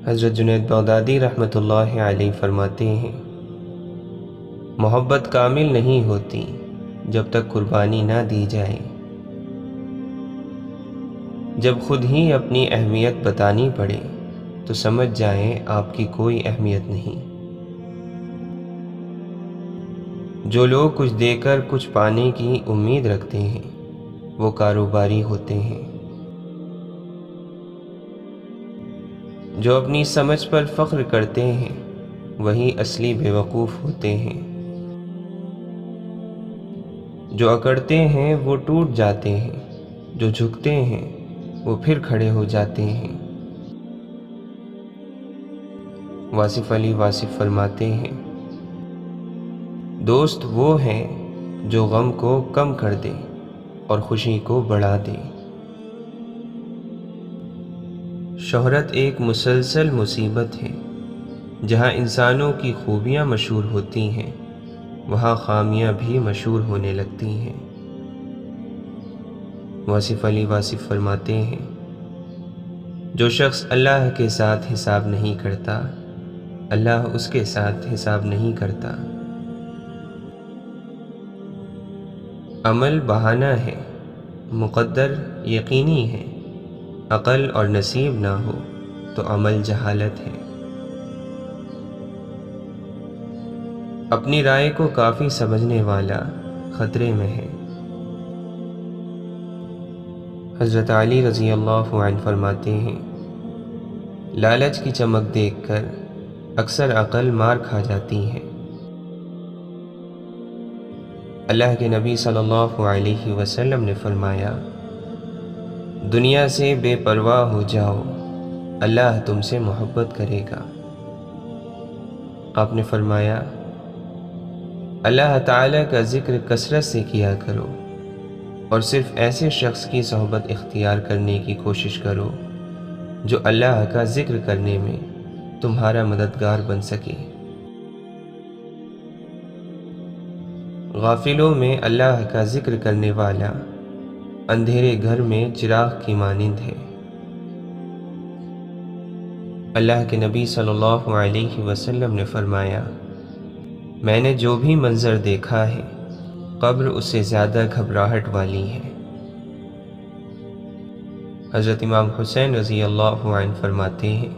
حضرت جنید بغدادی رحمۃ اللہ علیہ فرماتے ہیں، محبت کامل نہیں ہوتی جب تک قربانی نہ دی جائے۔ جب خود ہی اپنی اہمیت بتانی پڑے تو سمجھ جائیں آپ کی کوئی اہمیت نہیں۔ جو لوگ کچھ دے کر کچھ پانے کی امید رکھتے ہیں وہ کاروباری ہوتے ہیں۔ جو اپنی سمجھ پر فخر کرتے ہیں وہی اصلی بیوقوف ہوتے ہیں۔ جو اکڑتے ہیں وہ ٹوٹ جاتے ہیں، جو جھکتے ہیں وہ پھر کھڑے ہو جاتے ہیں۔ واصف علی واصف فرماتے ہیں، دوست وہ ہیں جو غم کو کم کر دے اور خوشی کو بڑھا دے۔ شہرت ایک مسلسل مصیبت ہے۔ جہاں انسانوں کی خوبیاں مشہور ہوتی ہیں وہاں خامیاں بھی مشہور ہونے لگتی ہیں۔ واصف علی واصف فرماتے ہیں، جو شخص اللہ کے ساتھ حساب نہیں کرتا اللہ اس کے ساتھ حساب نہیں کرتا۔ عمل بہانہ ہے، مقدر یقینی ہے۔ عقل اور نصیب نہ ہو تو عمل جہالت ہے۔ اپنی رائے کو کافی سمجھنے والا خطرے میں ہے۔ حضرت علی رضی اللہ عنہ فرماتے ہیں، لالچ کی چمک دیکھ کر اکثر عقل مار کھا جاتی ہے۔ اللہ کے نبی صلی اللہ علیہ وسلم نے فرمایا، دنیا سے بے پرواہ ہو جاؤ، اللہ تم سے محبت کرے گا۔ آپ نے فرمایا، اللہ تعالیٰ کا ذکر کثرت سے کیا کرو اور صرف ایسے شخص کی صحبت اختیار کرنے کی کوشش کرو جو اللہ کا ذکر کرنے میں تمہارا مددگار بن سکے۔ غافلوں میں اللہ کا ذکر کرنے والا اندھیرے گھر میں چراغ کی مانند ہے۔ اللہ کے نبی صلی اللہ علیہ وسلم نے فرمایا، میں نے جو بھی منظر دیکھا ہے قبر اس سے زیادہ گھبراہٹ والی ہے۔ حضرت امام حسین رضی اللہ عنہ فرماتے ہیں،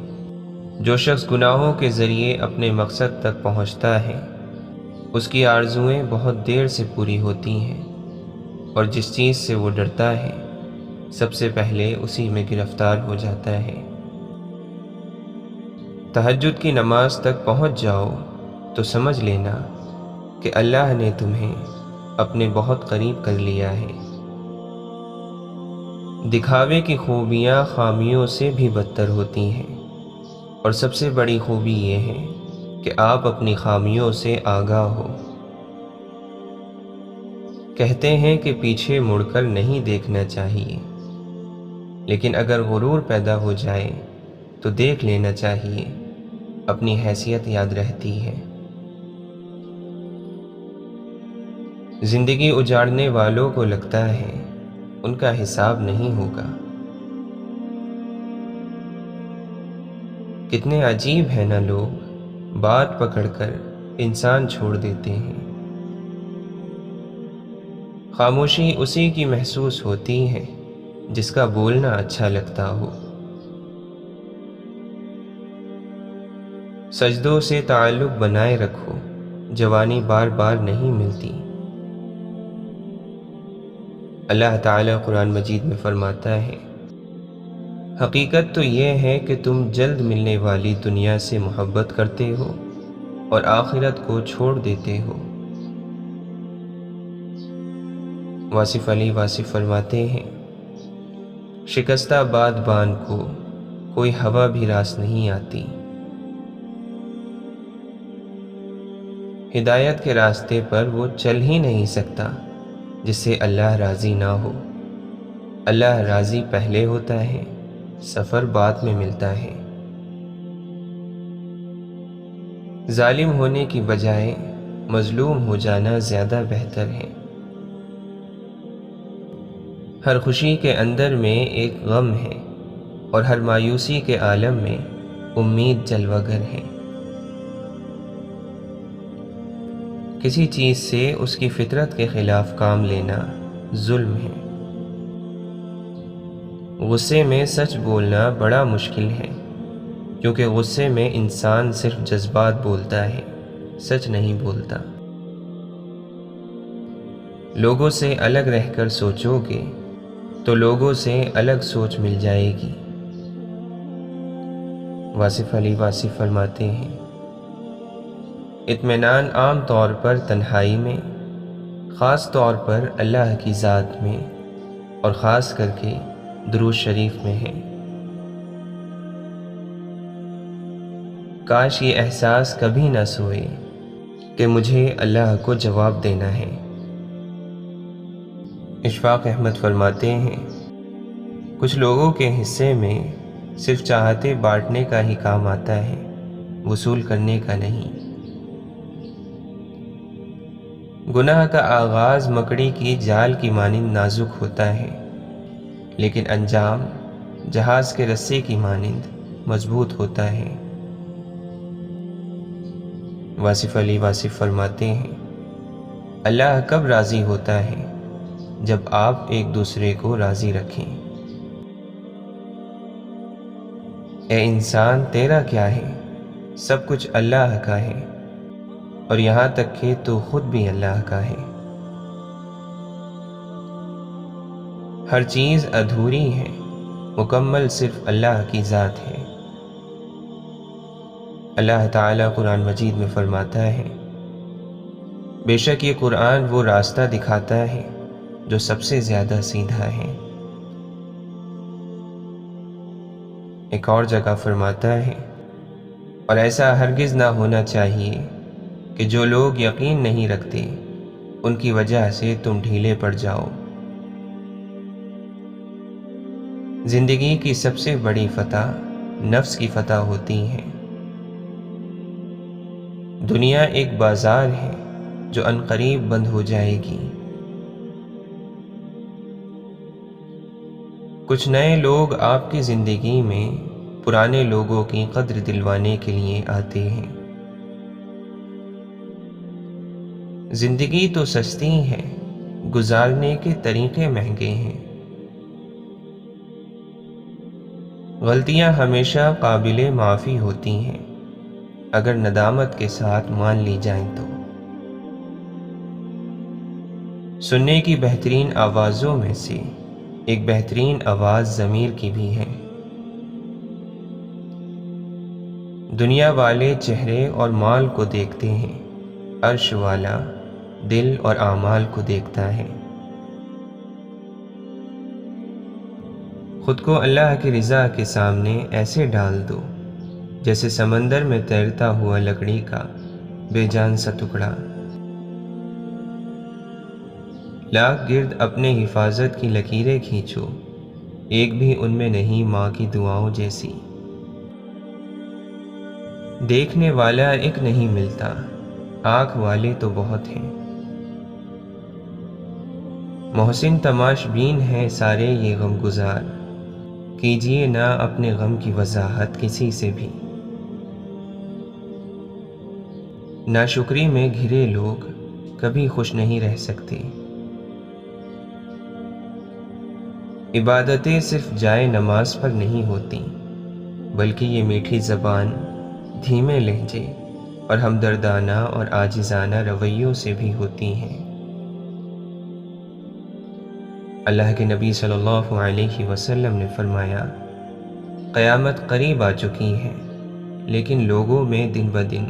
جو شخص گناہوں کے ذریعے اپنے مقصد تک پہنچتا ہے اس کی آرزوئیں بہت دیر سے پوری ہوتی ہیں، اور جس چیز سے وہ ڈرتا ہے سب سے پہلے اسی میں گرفتار ہو جاتا ہے۔ تہجد کی نماز تک پہنچ جاؤ تو سمجھ لینا کہ اللہ نے تمہیں اپنے بہت قریب کر لیا ہے۔ دکھاوے کی خوبیاں خامیوں سے بھی بدتر ہوتی ہیں، اور سب سے بڑی خوبی یہ ہے کہ آپ اپنی خامیوں سے آگاہ ہو۔ کہتے ہیں کہ پیچھے مڑ کر نہیں دیکھنا چاہیے، لیکن اگر غرور پیدا ہو جائے تو دیکھ لینا چاہیے، اپنی حیثیت یاد رہتی ہے۔ زندگی اجاڑنے والوں کو لگتا ہے ان کا حساب نہیں ہوگا۔ کتنے عجیب ہیں نا لوگ، بات پکڑ کر انسان چھوڑ دیتے ہیں۔ خاموشی اسی کی محسوس ہوتی ہے جس کا بولنا اچھا لگتا ہو۔ سجدوں سے تعلق بنائے رکھو، جوانی بار بار نہیں ملتی۔ اللہ تعالیٰ قرآن مجید میں فرماتا ہے، حقیقت تو یہ ہے کہ تم جلد ملنے والی دنیا سے محبت کرتے ہو اور آخرت کو چھوڑ دیتے ہو۔ واصف علی واصف فرماتے ہیں، شکستہ بادبان کو کوئی ہوا بھی راس نہیں آتی۔ ہدایت کے راستے پر وہ چل ہی نہیں سکتا جس سے اللہ راضی نہ ہو۔ اللہ راضی پہلے ہوتا ہے، سفر بعد میں ملتا ہے۔ ظالم ہونے کی بجائے مظلوم ہو جانا زیادہ بہتر ہے۔ ہر خوشی کے اندر میں ایک غم ہے اور ہر مایوسی کے عالم میں امید جلوہ گر ہے۔ کسی چیز سے اس کی فطرت کے خلاف کام لینا ظلم ہے۔ غصے میں سچ بولنا بڑا مشکل ہے، کیونکہ غصے میں انسان صرف جذبات بولتا ہے، سچ نہیں بولتا۔ لوگوں سے الگ رہ کر سوچو گے تو لوگوں سے الگ سوچ مل جائے گی۔ واصف علی واصف فرماتے ہیں، اطمینان عام طور پر تنہائی میں، خاص طور پر اللہ کی ذات میں، اور خاص کر کے درود شریف میں ہے۔ کاش یہ احساس کبھی نہ سوئے کہ مجھے اللہ کو جواب دینا ہے۔ اشفاق احمد فرماتے ہیں، کچھ لوگوں کے حصے میں صرف چاہتے بانٹنے کا ہی کام آتا ہے، وصول کرنے کا نہیں۔ گناہ کا آغاز مکڑی کی جال کی مانند نازک ہوتا ہے، لیکن انجام جہاز کے رسے کی مانند مضبوط ہوتا ہے۔ واصف علی واصف فرماتے ہیں، اللہ کب راضی ہوتا ہے؟ جب آپ ایک دوسرے کو راضی رکھیں۔ اے انسان، تیرا کیا ہے؟ سب کچھ اللہ کا ہے، اور یہاں تک کہ تو خود بھی اللہ کا ہے۔ ہر چیز ادھوری ہے، مکمل صرف اللہ کی ذات ہے۔ اللہ تعالیٰ قرآن مجید میں فرماتا ہے، بے شک یہ قرآن وہ راستہ دکھاتا ہے جو سب سے زیادہ سیدھا ہے۔ ایک اور جگہ فرماتا ہے، اور ایسا ہرگز نہ ہونا چاہیے کہ جو لوگ یقین نہیں رکھتے ان کی وجہ سے تم ڈھیلے پڑ جاؤ۔ زندگی کی سب سے بڑی فتح نفس کی فتح ہوتی ہے۔ دنیا ایک بازار ہے جو عنقریب بند ہو جائے گی۔ کچھ نئے لوگ آپ کی زندگی میں پرانے لوگوں کی قدر دلوانے کے لیے آتے ہیں۔ زندگی تو سستی ہے، گزارنے کے طریقے مہنگے ہیں۔ غلطیاں ہمیشہ قابل معافی ہوتی ہیں اگر ندامت کے ساتھ مان لی جائیں تو۔ سننے کی بہترین آوازوں میں سے ایک بہترین آواز ضمیر کی بھی ہے۔ دنیا والے چہرے اور مال کو دیکھتے ہیں، عرش والا دل اور اعمال کو دیکھتا ہے۔ خود کو اللہ کی رضا کے سامنے ایسے ڈال دو جیسے سمندر میں تیرتا ہوا لکڑی کا بے جان سا ٹکڑا۔ لاکھ گرد اپنے حفاظت کی لکیریں کھینچو، ایک بھی ان میں نہیں ماں کی دعاؤں جیسی۔ دیکھنے والا ایک نہیں ملتا، آنکھ والے تو بہت ہیں۔ محسن تماش بین ہیں سارے یہ غم گزار، کیجیے نہ اپنے غم کی وضاحت کسی سے بھی۔ ناشکری میں گھرے لوگ کبھی خوش نہیں رہ سکتے۔ عبادتیں صرف جائے نماز پر نہیں ہوتی، بلکہ یہ میٹھی زبان، دھیمے لہجے اور ہمدردانہ اور عاجزانہ رویوں سے بھی ہوتی ہیں۔ اللہ کے نبی صلی اللہ علیہ وسلم نے فرمایا، قیامت قریب آ چکی ہے، لیکن لوگوں میں دن بدن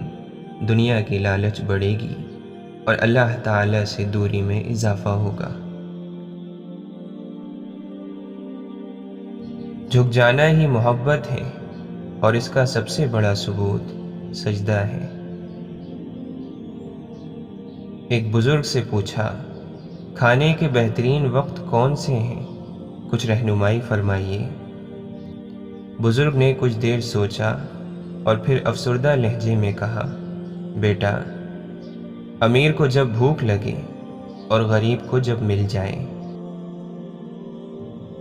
دنیا کی لالچ بڑھے گی اور اللہ تعالی سے دوری میں اضافہ ہوگا۔ جھک جانا ہی محبت ہے، اور اس کا سب سے بڑا ثبوت سجدہ ہے۔ ایک بزرگ سے پوچھا، کھانے کے بہترین وقت کون سے ہیں؟ کچھ رہنمائی فرمائیے۔ بزرگ نے کچھ دیر سوچا اور پھر افسردہ لہجے میں کہا، بیٹا، امیر کو جب بھوک لگے اور غریب کو جب مل جائے۔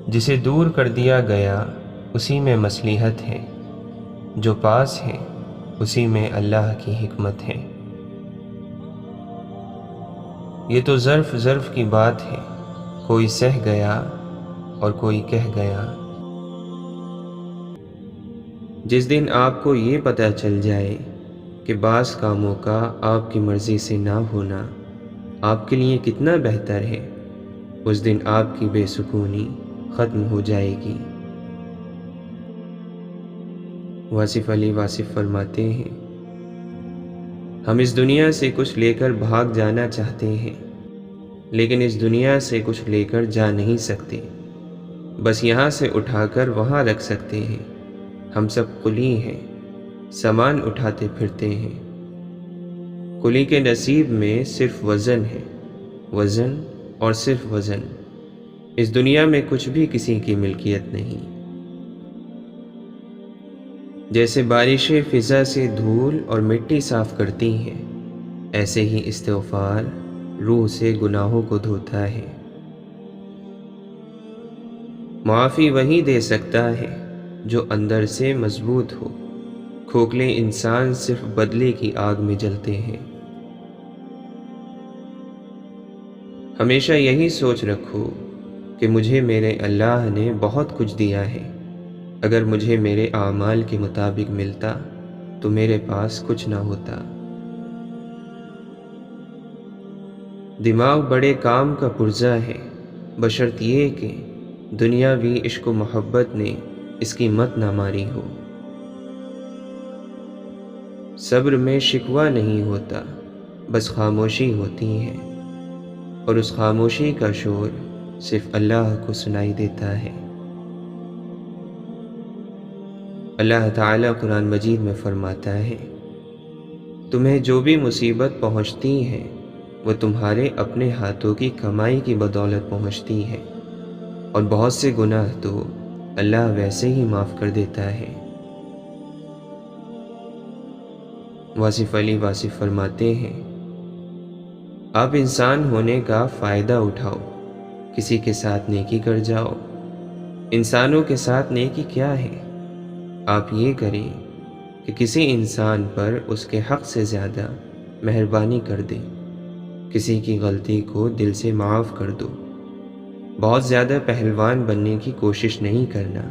جسے دور کر دیا گیا اسی میں مصلحت ہے، جو پاس ہے اسی میں اللہ کی حکمت ہے۔ یہ تو ظرف کی بات ہے، کوئی سہ گیا اور کوئی کہہ گیا۔ جس دن آپ کو یہ پتہ چل جائے کہ بعض کاموں کا آپ کی مرضی سے نہ ہونا آپ کے لیے کتنا بہتر ہے، اس دن آپ کی بے سکونی ختم ہو جائے گی۔ واصف علی واصف فرماتے ہیں، ہم اس دنیا سے کچھ لے کر بھاگ جانا چاہتے ہیں، لیکن اس دنیا سے کچھ لے کر جا نہیں سکتے، بس یہاں سے اٹھا کر وہاں رکھ سکتے ہیں۔ ہم سب قلی ہیں، سامان اٹھاتے پھرتے ہیں۔ قلی کے نصیب میں صرف وزن ہے، وزن اور صرف وزن۔ اس دنیا میں کچھ بھی کسی کی ملکیت نہیں۔ جیسے بارشیں فضا سے دھول اور مٹی صاف کرتی ہیں، ایسے ہی استغفار روح سے گناہوں کو دھوتا ہے۔ معافی وہی دے سکتا ہے جو اندر سے مضبوط ہو، کھوکھلے انسان صرف بدلے کی آگ میں جلتے ہیں۔ ہمیشہ یہی سوچ رکھو کہ مجھے میرے اللہ نے بہت کچھ دیا ہے، اگر مجھے میرے اعمال کے مطابق ملتا تو میرے پاس کچھ نہ ہوتا۔ دماغ بڑے کام کا پرزہ ہے، بشرط یہ کہ دنیاوی عشق و محبت نے اس کی مت نہ ماری ہو۔ صبر میں شکوہ نہیں ہوتا، بس خاموشی ہوتی ہے، اور اس خاموشی کا شور صرف اللہ کو سنائی دیتا ہے۔ اللہ تعالیٰ قرآن مجید میں فرماتا ہے، تمہیں جو بھی مصیبت پہنچتی ہے وہ تمہارے اپنے ہاتھوں کی کمائی کی بدولت پہنچتی ہے، اور بہت سے گناہ تو اللہ ویسے ہی معاف کر دیتا ہے۔ واصف علی واصف فرماتے ہیں، آپ انسان ہونے کا فائدہ اٹھاؤ، کسی کے ساتھ نیکی کر جاؤ۔ انسانوں کے ساتھ نیکی کیا ہے؟ آپ یہ کریں کہ کسی انسان پر اس کے حق سے زیادہ مہربانی کر دیں، کسی کی غلطی کو دل سے معاف کر دو۔ بہت زیادہ پہلوان بننے کی کوشش نہیں کرنا،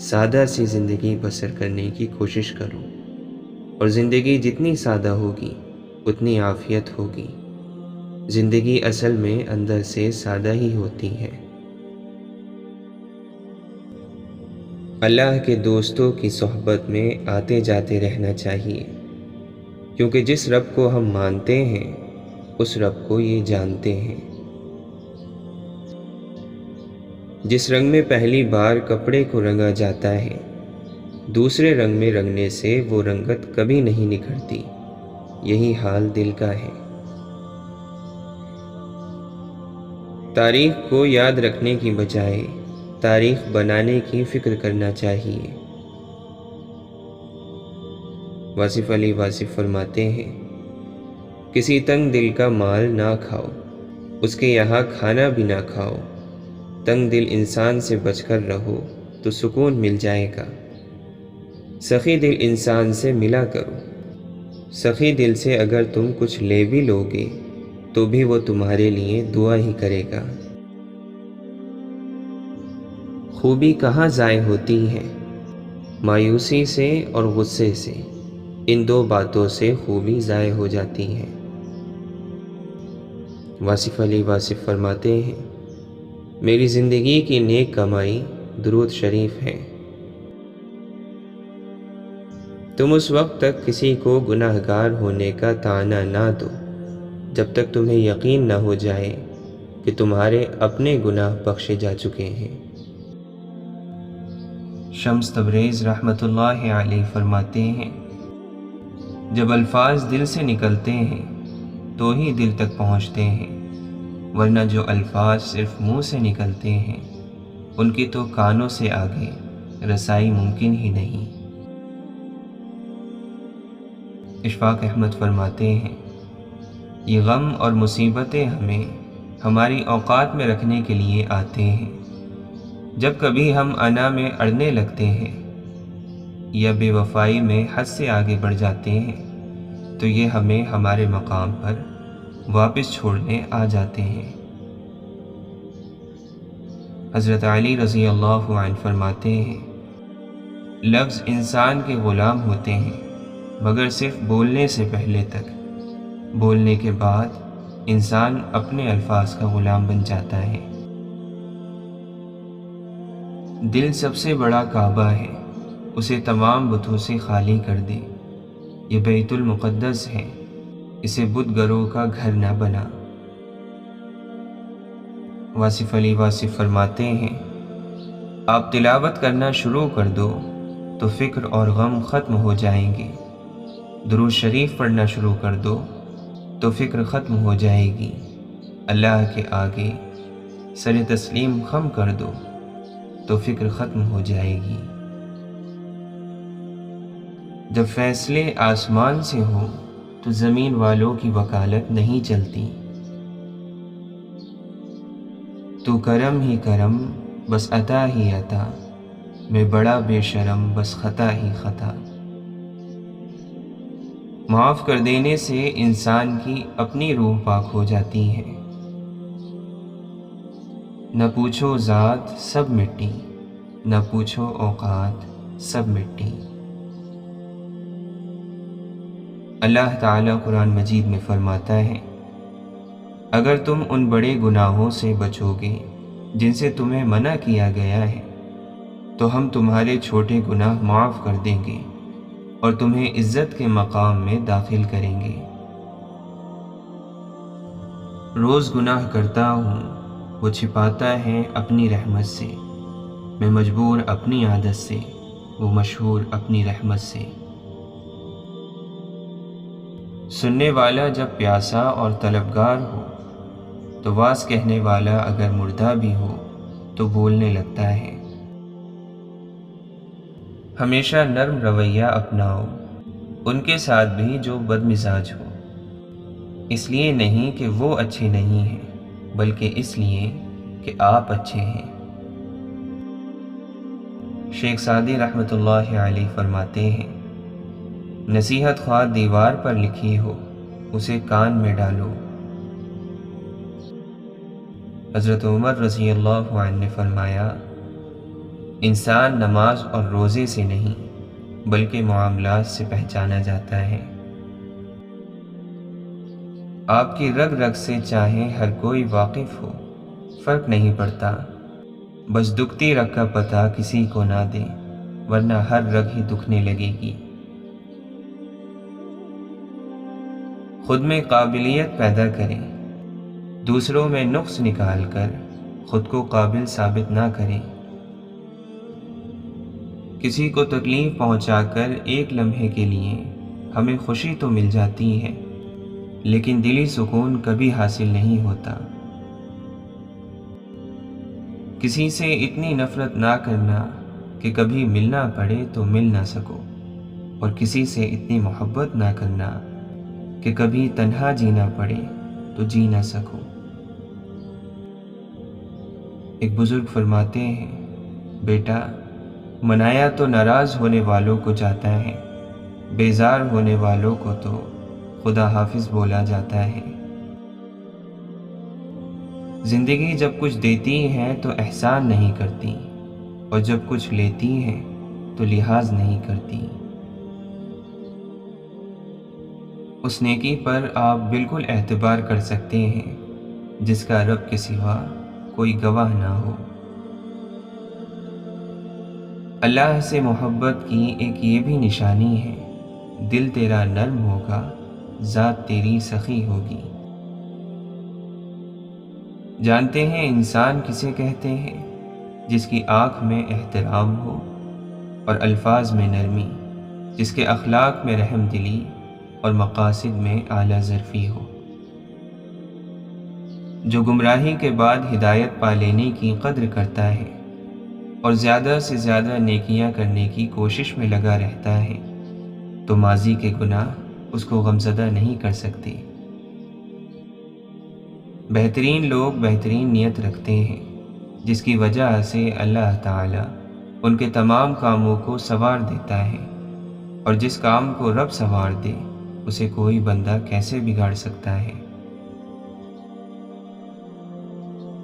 سادہ سی زندگی بسر کرنے کی کوشش کرو، اور زندگی جتنی سادہ ہوگی اتنی عافیت ہوگی۔ زندگی اصل میں اندر سے سادہ ہی ہوتی ہے۔ اللہ کے دوستوں کی صحبت میں آتے جاتے رہنا چاہیے، کیونکہ جس رب کو ہم مانتے ہیں اس رب کو یہ جانتے ہیں۔ جس رنگ میں پہلی بار کپڑے کو رنگا جاتا ہے، دوسرے رنگ میں رنگنے سے وہ رنگت کبھی نہیں نکھرتی، یہی حال دل کا ہے۔ تاریخ کو یاد رکھنے کی بجائے تاریخ بنانے کی فکر کرنا چاہیے۔ واصف علی واصف فرماتے ہیں، کسی تنگ دل کا مال نہ کھاؤ، اس کے یہاں کھانا بھی نہ کھاؤ۔ تنگ دل انسان سے بچ کر رہو تو سکون مل جائے گا۔ سخی دل انسان سے ملا کرو، سخی دل سے اگر تم کچھ لے بھی لوگے تو بھی وہ تمہارے لیے دعا ہی کرے گا۔ خوبی کہاں ضائع ہوتی ہے؟ مایوسی سے اور غصے سے، ان دو باتوں سے خوبی ضائع ہو جاتی ہے۔ واصف علی واصف فرماتے ہیں، میری زندگی کی نیک کمائی درود شریف ہے۔ تم اس وقت تک کسی کو گناہ گار ہونے کا طعنہ نہ دو جب تک تمہیں یقین نہ ہو جائے کہ تمہارے اپنے گناہ بخشے جا چکے ہیں۔ شمس تبریز رحمۃ اللہ علیہ فرماتے ہیں، جب الفاظ دل سے نکلتے ہیں تو ہی دل تک پہنچتے ہیں، ورنہ جو الفاظ صرف منہ سے نکلتے ہیں ان کی تو کانوں سے آگے رسائی ممکن ہی نہیں۔ اشفاق احمد فرماتے ہیں، یہ غم اور مصیبتیں ہمیں ہماری اوقات میں رکھنے کے لیے آتے ہیں۔ جب کبھی ہم انا میں اڑنے لگتے ہیں یا بے وفائی میں حد سے آگے بڑھ جاتے ہیں تو یہ ہمیں ہمارے مقام پر واپس چھوڑنے آ جاتے ہیں۔ حضرت علی رضی اللہ عنہ فرماتے ہیں، لفظ انسان کے غلام ہوتے ہیں مگر صرف بولنے سے پہلے تک، بولنے کے بعد انسان اپنے الفاظ کا غلام بن جاتا ہے۔ دل سب سے بڑا کعبہ ہے، اسے تمام بتوں سے خالی کر دے۔ یہ بیت المقدس ہے، اسے بت گروں کا گھر نہ بنا۔ واصف علی واصف فرماتے ہیں، آپ تلاوت کرنا شروع کر دو تو فکر اور غم ختم ہو جائیں گے، درود شریف پڑھنا شروع کر دو تو فکر ختم ہو جائے گی، اللہ کے آگے سر تسلیم خم کر دو تو فکر ختم ہو جائے گی۔ جب فیصلے آسمان سے ہو تو زمین والوں کی وکالت نہیں چلتی۔ تو کرم ہی کرم بس عطا ہی عطا، میں بڑا بے شرم بس خطا ہی خطا۔ معاف کر دینے سے انسان کی اپنی روح پاک ہو جاتی ہے۔ نہ پوچھو ذات سب مٹی، نہ پوچھو اوقات سب مٹی۔ اللہ تعالیٰ قرآن مجید میں فرماتا ہے، اگر تم ان بڑے گناہوں سے بچو گے جن سے تمہیں منع کیا گیا ہے تو ہم تمہارے چھوٹے گناہ معاف کر دیں گے اور تمہیں عزت کے مقام میں داخل کریں گے۔ روز گناہ کرتا ہوں، وہ چھپاتا ہے اپنی رحمت سے، میں مجبور اپنی عادت سے، وہ مشہور اپنی رحمت سے۔ سننے والا جب پیاسا اور طلبگار ہو تو واز کہنے والا اگر مردہ بھی ہو تو بولنے لگتا ہے۔ ہمیشہ نرم رویہ اپناؤ ان کے ساتھ بھی جو بد مزاج ہو، اس لیے نہیں کہ وہ اچھے نہیں ہیں بلکہ اس لیے کہ آپ اچھے ہیں۔ شیخ سعدی رحمۃ اللہ علیہ فرماتے ہیں، نصیحت خواہ دیوار پر لکھی ہو اسے کان میں ڈالو۔ حضرت عمر رضی اللہ عنہ نے فرمایا، انسان نماز اور روزے سے نہیں بلکہ معاملات سے پہچانا جاتا ہے۔ آپ کی رگ رگ سے چاہے ہر کوئی واقف ہو، فرق نہیں پڑتا، بس دکھتی رگ کا پتہ کسی کو نہ دے ورنہ ہر رگ ہی دکھنے لگے گی۔ خود میں قابلیت پیدا کریں، دوسروں میں نقص نکال کر خود کو قابل ثابت نہ کریں۔ کسی کو تکلیف پہنچا کر ایک لمحے کے لیے ہمیں خوشی تو مل جاتی ہے لیکن دلی سکون کبھی حاصل نہیں ہوتا۔ کسی سے اتنی نفرت نہ کرنا کہ کبھی ملنا پڑے تو مل نہ سکو، اور کسی سے اتنی محبت نہ کرنا کہ کبھی تنہا جینا پڑے تو جی نہ سکو۔ ایک بزرگ فرماتے ہیں، بیٹا منایا تو ناراض ہونے والوں کو جاتا ہے، بیزار ہونے والوں کو تو خدا حافظ بولا جاتا ہے۔ زندگی جب کچھ دیتی ہے تو احسان نہیں کرتی، اور جب کچھ لیتی ہے تو لحاظ نہیں کرتی۔ اس نیکی پر آپ بالکل اعتبار کر سکتے ہیں جس کا رب کے سوا کوئی گواہ نہ ہو۔ اللہ سے محبت کی ایک یہ بھی نشانی ہے، دل تیرا نرم ہوگا، ذات تیری سخی ہوگی۔ جانتے ہیں انسان کسے کہتے ہیں؟ جس کی آنکھ میں احترام ہو اور الفاظ میں نرمی، جس کے اخلاق میں رحم دلی اور مقاصد میں اعلیٰ ظرفی ہو، جو گمراہی کے بعد ہدایت پا لینے کی قدر کرتا ہے اور زیادہ سے زیادہ نیکیاں کرنے کی کوشش میں لگا رہتا ہے، تو ماضی کے گناہ اس کو غمزدہ نہیں کر سکتے۔ بہترین لوگ بہترین نیت رکھتے ہیں، جس کی وجہ سے اللہ تعالی ان کے تمام کاموں کو سنوار دیتا ہے، اور جس کام کو رب سنوار دے اسے کوئی بندہ کیسے بگاڑ سکتا ہے؟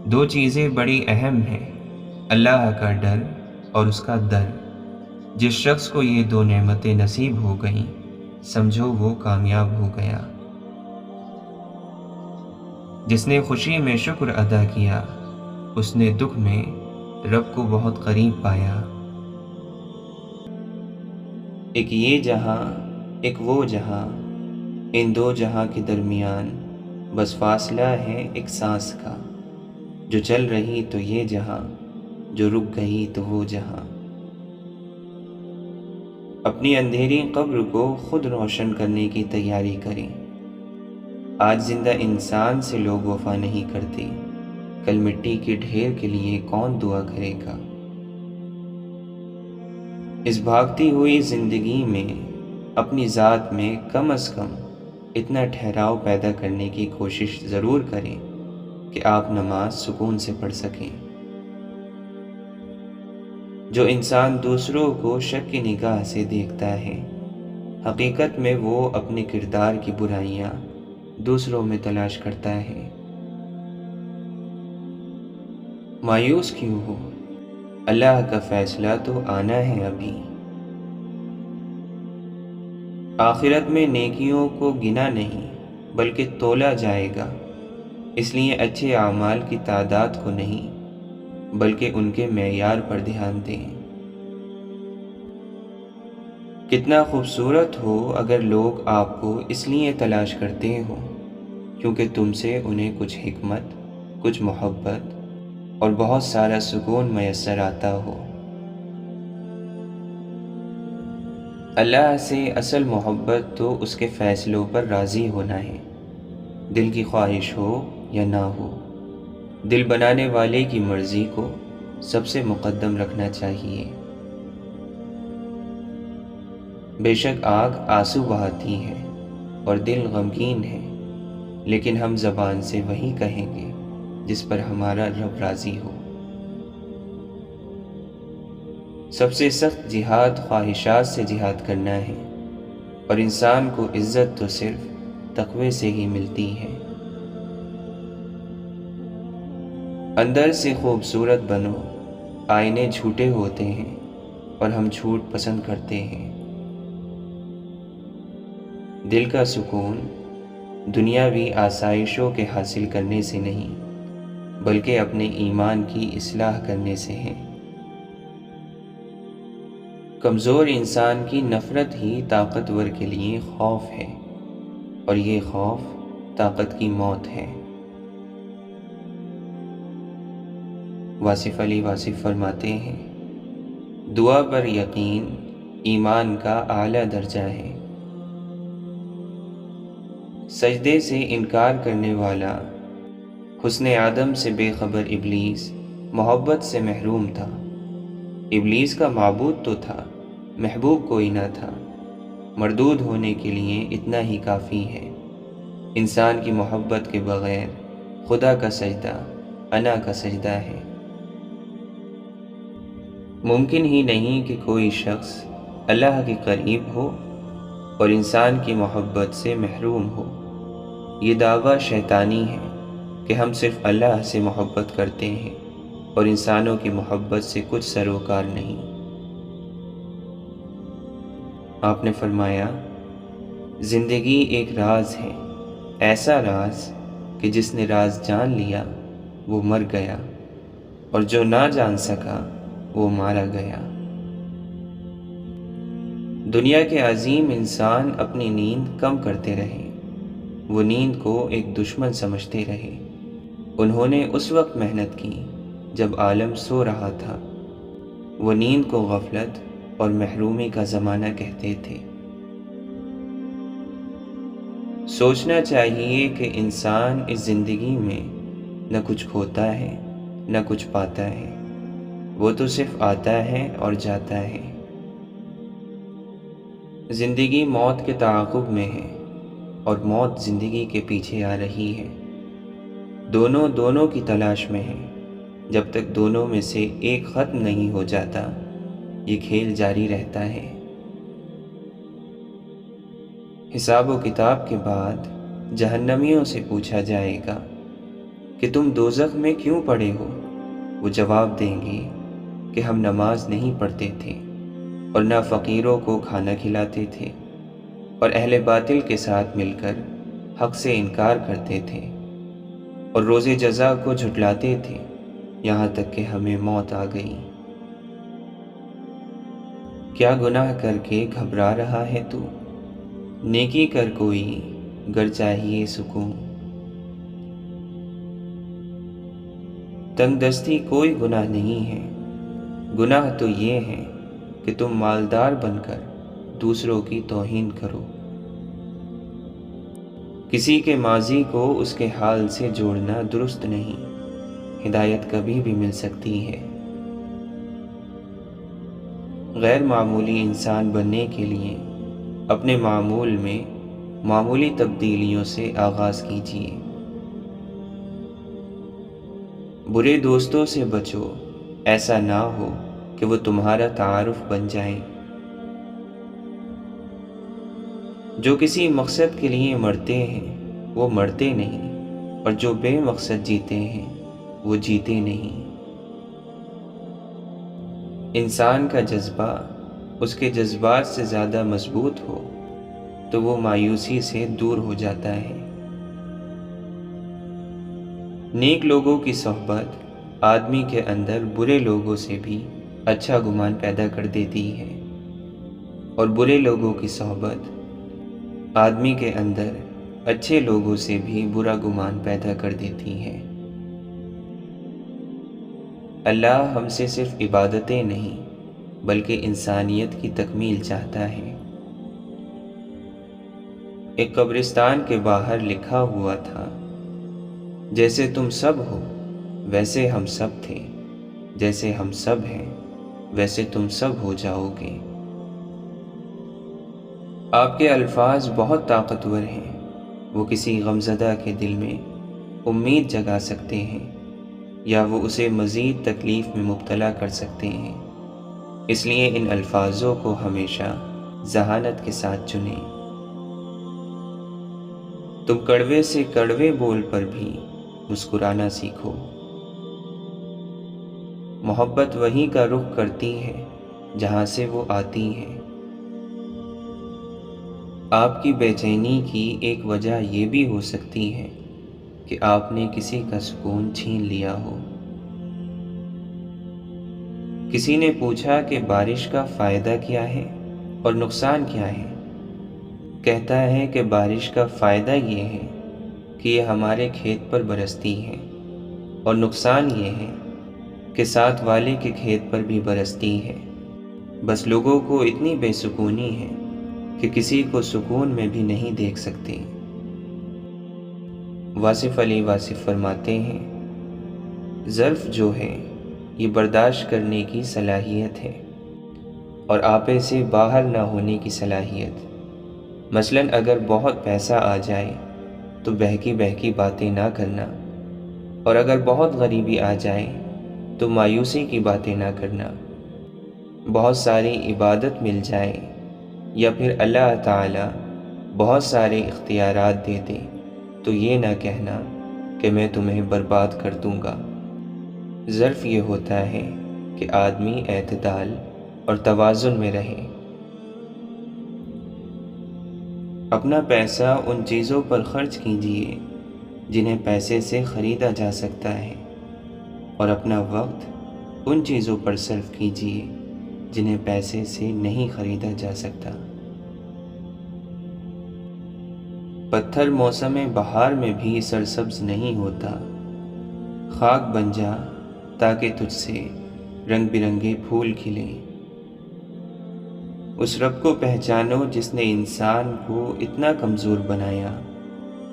دو چیزیں بڑی اہم ہیں، اللہ کا ڈر اور اس کا در۔ جس شخص کو یہ دو نعمتیں نصیب ہو گئیں، سمجھو وہ کامیاب ہو گیا۔ جس نے خوشی میں شکر ادا کیا، اس نے دکھ میں رب کو بہت قریب پایا۔ ایک یہ جہاں ایک وہ جہاں، ان دو جہاں کے درمیان بس فاصلہ ہے ایک سانس کا، جو چل رہی تو یہ جہاں، جو رک گئی تو وہ جہاں۔ اپنی اندھیری قبر کو خود روشن کرنے کی تیاری کریں۔ آج زندہ انسان سے لوگ وفا نہیں کرتے، کل مٹی کے ڈھیر کے لیے کون دعا کرے گا؟ اس بھاگتی ہوئی زندگی میں اپنی ذات میں کم از کم اتنا ٹھہراؤ پیدا کرنے کی کوشش ضرور کریں کہ آپ نماز سکون سے پڑھ سکیں۔ جو انسان دوسروں کو شک کی نگاہ سے دیکھتا ہے، حقیقت میں وہ اپنے کردار کی برائیاں دوسروں میں تلاش کرتا ہے۔ مایوس کیوں ہو؟ اللہ کا فیصلہ تو آنا ہے ابھی۔ آخرت میں نیکیوں کو گنا نہیں بلکہ تولا جائے گا، اس لیے اچھے اعمال کی تعداد کو نہیں بلکہ ان کے معیار پر دھیان دیں۔ کتنا خوبصورت ہو اگر لوگ آپ کو اس لیے تلاش کرتے ہوں کیونکہ تم سے انہیں کچھ حکمت، کچھ محبت اور بہت سارا سکون میسر آتا ہو۔ اللہ سے اصل محبت تو اس کے فیصلوں پر راضی ہونا ہے، دل کی خواہش ہو یا نہ ہو۔ دل بنانے والے کی مرضی کو سب سے مقدم رکھنا چاہیے۔ بے شک آنکھ آنسو بہاتی ہے اور دل غمگین ہے، لیکن ہم زبان سے وہی کہیں گے جس پر ہمارا رب راضی ہو۔ سب سے سخت جہاد خواہشات سے جہاد کرنا ہے، اور انسان کو عزت تو صرف تقوی سے ہی ملتی ہے۔ اندر سے خوبصورت بنو، آئینے جھوٹے ہوتے ہیں اور ہم جھوٹ پسند کرتے ہیں۔ دل کا سکون دنیاوی آسائشوں کے حاصل کرنے سے نہیں بلکہ اپنے ایمان کی اصلاح کرنے سے ہے۔ کمزور انسان کی نفرت ہی طاقتور کے لیے خوف ہے، اور یہ خوف طاقت کی موت ہے۔ واصف علی واصف فرماتے ہیں، دعا پر یقین ایمان کا اعلیٰ درجہ ہے۔ سجدے سے انکار کرنے والا حسن آدم سے بے خبر ابلیس محبت سے محروم تھا۔ ابلیس کا معبود تو تھا، محبوب کوئی نہ تھا۔ مردود ہونے کے لیے اتنا ہی کافی ہے۔ انسان کی محبت کے بغیر خدا کا سجدہ انا کا سجدہ ہے۔ ممکن ہی نہیں کہ کوئی شخص اللہ کے قریب ہو اور انسان کی محبت سے محروم ہو۔ یہ دعویٰ شیطانی ہے کہ ہم صرف اللہ سے محبت کرتے ہیں اور انسانوں کی محبت سے کچھ سروکار نہیں۔ آپ نے فرمایا، زندگی ایک راز ہے، ایسا راز کہ جس نے راز جان لیا وہ مر گیا، اور جو نہ جان سکا وہ مارا گیا۔ دنیا کے عظیم انسان اپنی نیند کم کرتے رہے، وہ نیند کو ایک دشمن سمجھتے رہے۔ انہوں نے اس وقت محنت کی جب عالم سو رہا تھا، وہ نیند کو غفلت اور محرومی کا زمانہ کہتے تھے۔ سوچنا چاہیے کہ انسان اس زندگی میں نہ کچھ کھوتا ہے نہ کچھ پاتا ہے، وہ تو صرف آتا ہے اور جاتا ہے۔ زندگی موت کے تعاقب میں ہے اور موت زندگی کے پیچھے آ رہی ہے۔ دونوں کی تلاش میں ہے۔ جب تک دونوں میں سے ایک ختم نہیں ہو جاتا یہ کھیل جاری رہتا ہے۔ حساب و کتاب کے بعد جہنمیوں سے پوچھا جائے گا کہ تم دوزخ میں کیوں پڑے ہو؟ وہ جواب دیں گے کہ ہم نماز نہیں پڑھتے تھے اور نہ فقیروں کو کھانا کھلاتے تھے اور اہل باطل کے ساتھ مل کر حق سے انکار کرتے تھے اور روز جزا کو جھٹلاتے تھے، یہاں تک کہ ہمیں موت آ گئی۔ کیا گناہ کر کے گھبرا رہا ہے تو؟ نیکی کر کوئی گر چاہیے سکون۔ تنگ دستی کوئی گناہ نہیں ہے، گناہ تو یہ ہے کہ تم مالدار بن کر دوسروں کی توہین کرو۔ کسی کے ماضی کو اس کے حال سے جوڑنا درست نہیں، ہدایت کبھی بھی مل سکتی ہے۔ غیر معمولی انسان بننے کے لیے اپنے معمول میں معمولی تبدیلیوں سے آغاز کیجیے۔ برے دوستوں سے بچو، ایسا نہ ہو کہ وہ تمہارا تعارف بن جائیں۔ جو کسی مقصد کے لیے مرتے ہیں وہ مرتے نہیں، اور جو بے مقصد جیتے ہیں وہ جیتے نہیں۔ انسان کا جذبہ اس کے جذبات سے زیادہ مضبوط ہو تو وہ مایوسی سے دور ہو جاتا ہے۔ نیک لوگوں کی صحبت آدمی کے اندر برے لوگوں سے بھی اچھا گمان پیدا کر دیتی ہے، اور برے لوگوں کی صحبت آدمی کے اندر اچھے لوگوں سے بھی برا گمان پیدا کر دیتی ہے۔ اللہ ہم سے صرف عبادتیں نہیں بلکہ انسانیت کی تکمیل چاہتا ہے۔ ایک قبرستان کے باہر لکھا ہوا تھا، جیسے تم سب ہو ویسے ہم سب تھے، جیسے ہم سب ہیں ویسے تم سب ہو جاؤ گے۔ آپ کے الفاظ بہت طاقتور ہیں، وہ کسی غمزدہ کے دل میں امید جگا سکتے ہیں یا وہ اسے مزید تکلیف میں مبتلا کر سکتے ہیں، اس لیے ان الفاظوں کو ہمیشہ ذہانت کے ساتھ چنیں۔ تم کڑوے سے کڑوے بول پر بھی مسکرانا سیکھو۔ محبت وہیں کا رخ کرتی ہے جہاں سے وہ آتی ہے۔ آپ کی بے چینی کی ایک وجہ یہ بھی ہو سکتی ہے کہ آپ نے کسی کا سکون چھین لیا ہو۔ کسی نے پوچھا کہ بارش کا فائدہ کیا ہے اور نقصان کیا ہے؟ کہتا ہے کہ بارش کا فائدہ یہ ہے کہ یہ ہمارے کھیت پر برستی ہے، اور نقصان یہ ہے کہ ساتھ والے کے کھیت پر بھی برستی ہے۔ بس لوگوں کو اتنی بے سکونی ہے کہ کسی کو سکون میں بھی نہیں دیکھ سکتے۔ واصف علی واصف فرماتے ہیں، ظرف جو ہے یہ برداشت کرنے کی صلاحیت ہے اور آپے سے باہر نہ ہونے کی صلاحیت۔ مثلاً اگر بہت پیسہ آ جائے تو بہکی بہکی باتیں نہ کرنا، اور اگر بہت غریبی آ جائے تو مایوسی کی باتیں نہ کرنا۔ بہت ساری عبادت مل جائے یا پھر اللہ تعالی بہت سارے اختیارات دے دے تو یہ نہ کہنا کہ میں تمہیں برباد کر دوں گا۔ ظرف یہ ہوتا ہے کہ آدمی اعتدال اور توازن میں رہے۔ اپنا پیسہ ان چیزوں پر خرچ کیجیے جنہیں پیسے سے خریدا جا سکتا ہے، اور اپنا وقت ان چیزوں پر صرف کیجیے جنہیں پیسے سے نہیں خریدا جا سکتا۔ پتھر موسم بہار میں بھی سرسبز نہیں ہوتا، خاک بن جا تاکہ تجھ سے رنگ برنگے پھول کھلیں۔ اس رب کو پہچانو جس نے انسان کو اتنا کمزور بنایا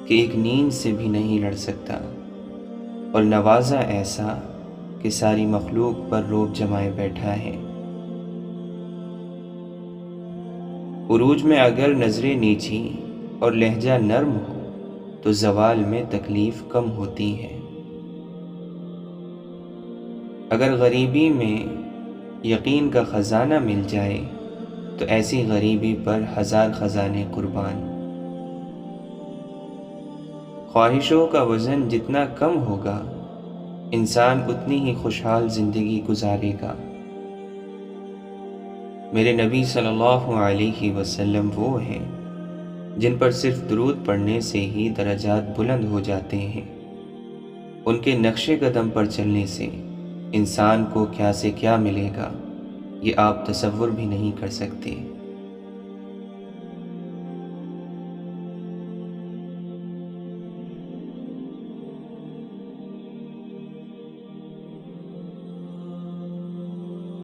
کہ ایک نیند سے بھی نہیں لڑ سکتا، اور نوازا ایسا کہ ساری مخلوق پر روب جمائے بیٹھا ہے۔ عروج میں اگر نظریں نیچی اور لہجہ نرم ہو تو زوال میں تکلیف کم ہوتی ہے۔ اگر غریبی میں یقین کا خزانہ مل جائے تو ایسی غریبی پر 1000 خزانے قربان۔ خواہشوں کا وزن جتنا کم ہوگا انسان اتنی ہی خوشحال زندگی گزارے گا۔ میرے نبی صلی اللہ علیہ وسلم وہ ہیں جن پر صرف درود پڑھنے سے ہی درجات بلند ہو جاتے ہیں۔ ان کے نقش قدم پر چلنے سے انسان کو کیا سے کیا ملے گا یہ آپ تصور بھی نہیں کر سکتے۔